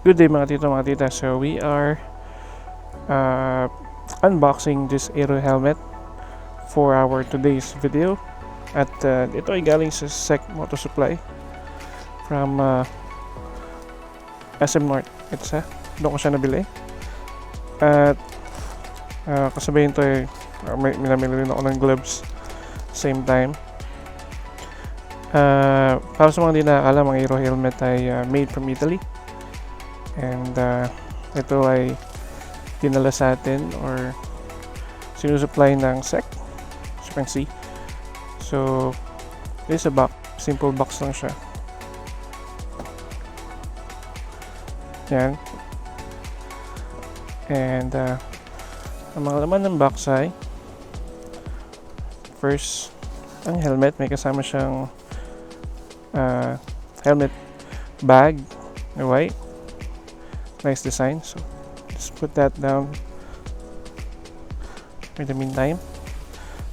Good day mga tito, mga tita. So we are unboxing this Aero helmet for our today's video. At ito ay galing sa SEC Moto Supply from SM North. Doon ko siya nabili. At kasabay nito ay may namili rin ako ng gloves same time. Para sa mga hindi nakakaalam, ang Aero helmet ay made from Italy. And ito ay dinala sa atin or sinusupply ng SEC, as you can see. So this is a box, simple box lang siya. Yan. And ang mga laman ng box ay first, ang helmet. May kasama siyang helmet bag na white. Nice design. So just put that down for the meantime.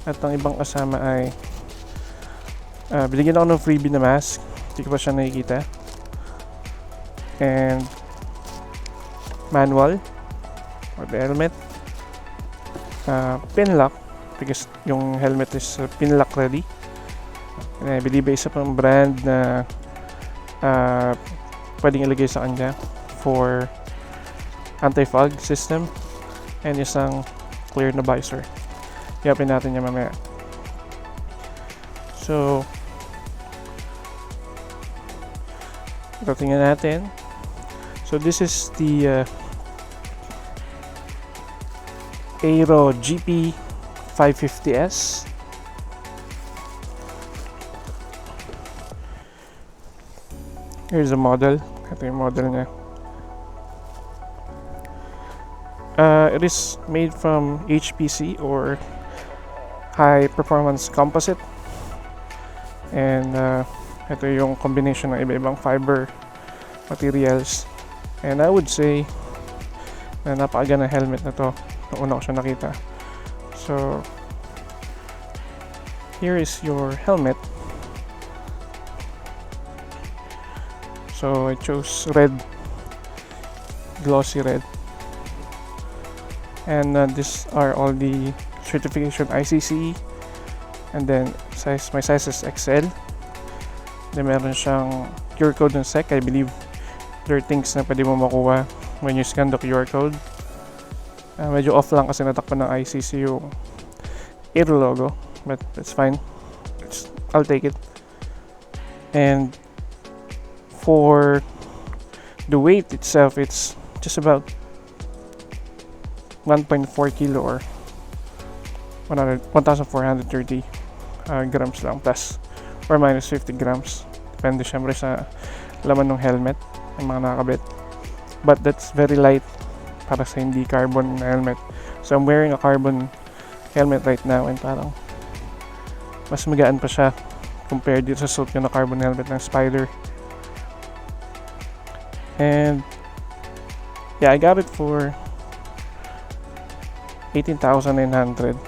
At ang ibang kasama ay binigyan ako ng freebie na mask. Hindi ko pa siya nakikita. And manual for the helmet. Pin lock because yung helmet is pin lock ready. And I believe isa pang brand na pwedeng ilagay sa kanya for anti-fog system and isang clear na visor. Yapin natin yan mamaya. So ito, tingnan natin. So this is the Aero GP 550S. Here's the model. Ito yung model niya. It is made from HPC or high performance composite, and ito yung combination ng iba-ibang fiber materials, and I would say na napakaganda na helmet na to nung una ko siya nakita. So here is your helmet. So I chose red, glossy red. And these are all the certification ICC, and then my size is XL. Then meron siyang QR code ng SEC. I believe there are things na pwede mo makuha when you scan the QR code. Medyo off lang kasi natakpan ng ICC yung Aero logo, but that's fine. I'll take it. And for the weight itself, it's just about 1.4 kilo or 1,430 grams lang, plus or minus 50 grams. Depende syempre sa laman ng helmet, yung mga nakakabit. But that's very light para sa hindi carbon helmet. So I'm wearing a carbon helmet right now, and parang mas magaan pa siya compared dito sa suit ko na carbon helmet ng Spider. And yeah, I got it for 18,900.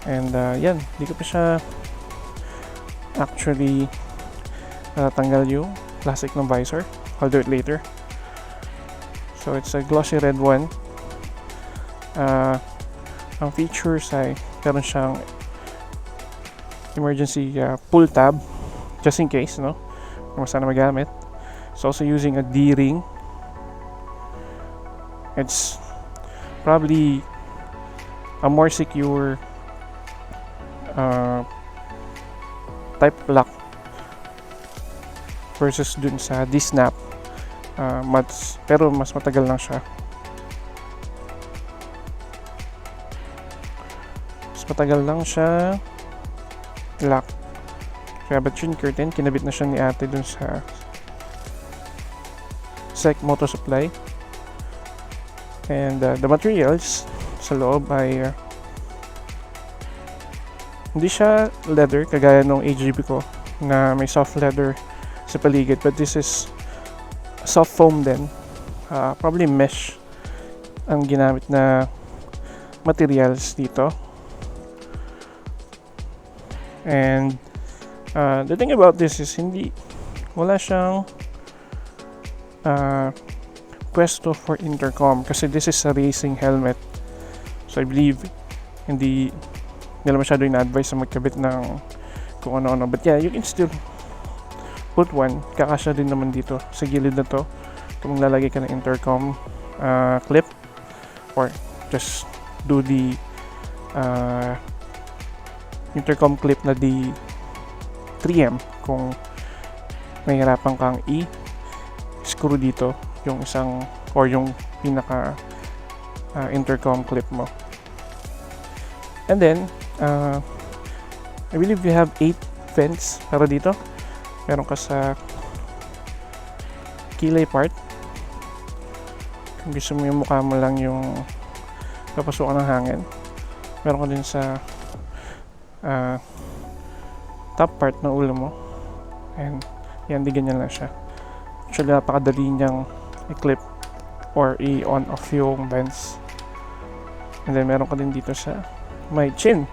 And yan, hindi ko pa siya actually tanggal yung plastic ng visor. I'll do it later. So it's a glossy red one. Ang features ay meron siyang emergency pull tab just in case, no? Kung saan na magamit. It's also using a D-ring. It's probably a more secure type lock versus dun sa D-snap. Pero mas matagal lang siya. Mas matagal lang siya lock. Kaya ba't yun curtain? Kinabit na siya ni ate dun sa SEC Moto Supply. And the materials sa loob ay hindi siya leather kagaya nung HGB ko na may soft leather sa paligid, but this is soft foam din. Probably mesh ang ginamit na materials dito. And the thing about this is wala siyang uh, pwesto for intercom kasi this is a racing helmet. So I believe hindi nila masyado ina-advise na magkabit ng kung ano-ano. But yeah, you can still put one. Kakasya din naman dito sa gilid na to kung lalagay ka ng intercom clip, or just do the intercom clip na di 3M kung mahirapan kang i-screw dito yung isang or yung pinaka intercom clip mo. And then I believe you have 8 vents para dito. Meron ka sa kilay part kung gusto mo yung mukha mo lang yung papasukan ng hangin. Meron ka din sa top part ng ulo mo, and yan, di ganyan lang siya. Actually, napakadali niyang i-clip or i-on off yung vents. And then meron ka din dito sa may chin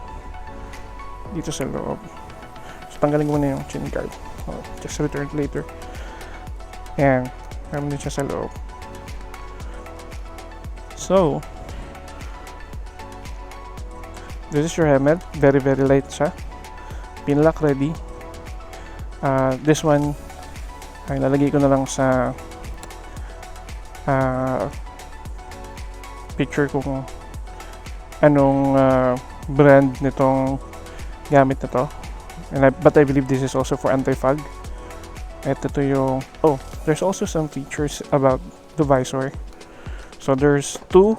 dito sa loob. So tanggalin ko muna yung chin guard, just return later. Yan, meron din siya sa loob. So this is your helmet. Very light siya. Pinlock ready. This one ay lalagay ko na lang sa picture kung anong brand nitong gamit na to. But I believe this is also for anti-fog. Ito yung there's also some features about the visor. So there's two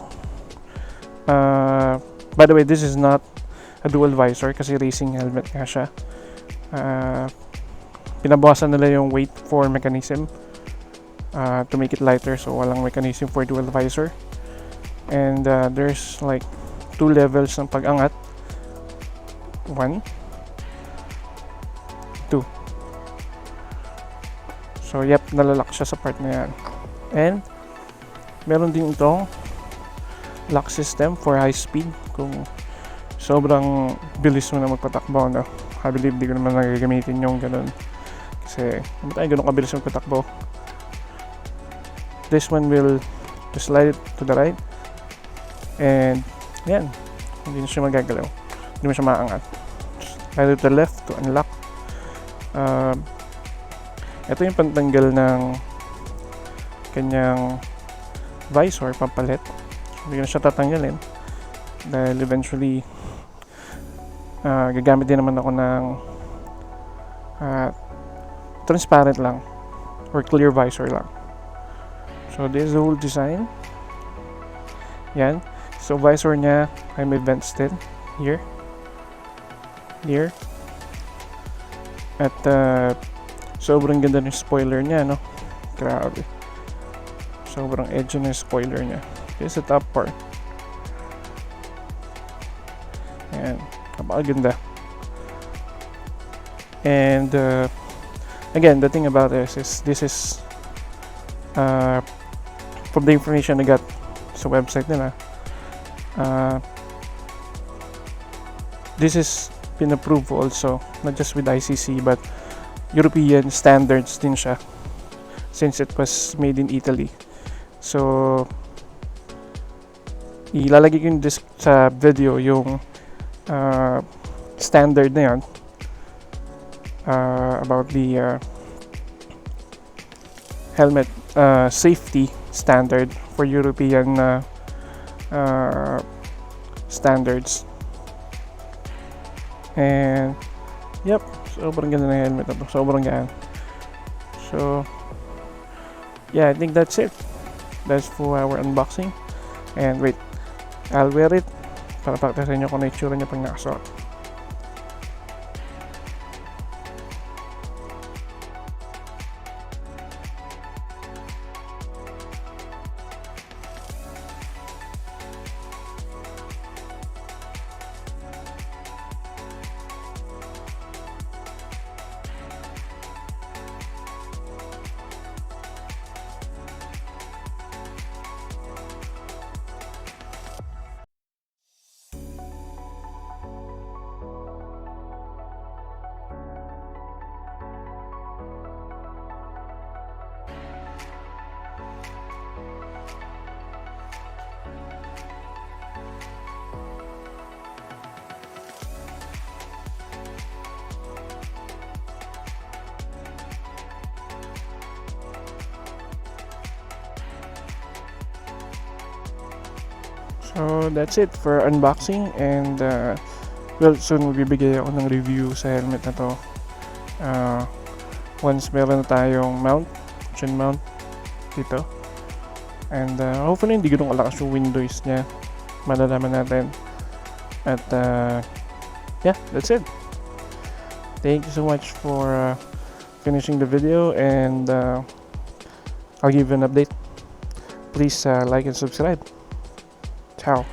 by the way, this is not a dual visor kasi racing helmet nga siya. Pinabawasan nila yung weight for mechanism to make it lighter, so walang mechanism for dual visor. And there's like 2 levels ng pag-angat. 1, 2. So yep, nalalak siya sa part na yan. And meron din itong lock system for high speed kung sobrang bilis mo na magpatakbo, no? I believe di ko naman nagagamitin yung ganun kasi hindi tayo ganun kabilis magpatakbo. This one will just slide it to the right, and yan, hindi na siya magagalaw, hindi mo siya maangat. Slide it to the left to unlock. Ito yung pantanggal ng kanyang visor, pampalit. Hindi ko na siya tatanggalin dahil eventually gagamit din naman ako ng transparent lang or clear visor lang. So this is the whole design. Yan. So visor niya ay may vents din here, at sobrang ganda ng spoiler niya, no? Grabe, sobrang edgy ng spoiler niya. This is the top part. Yan, napakaganda. And again, the thing about this is from the information I got sa website nila, this is been approved also not just with ICC but European standards din siya since it was made in Italy. So ilalagay ko sa video yung standard na yun about the helmet safety standard for European standards. And yep, sobrang ganda ng helmet na to, sobrang gaan. So yeah, I think that's it. That's for our unboxing. And wait, I'll wear it para pakita sa inyo kung ano itsura niya pag nakasuot. So that's it for unboxing, and well, soon magbibigay ako ng review sa helmet na to. Once meron na tayong chin mount dito, and hopefully hindi ganun kalakas yung wind noise niya, malalaman natin. At yeah, that's it. Thank you so much for finishing the video, and I'll give you an update. Please like and subscribe. Ciao.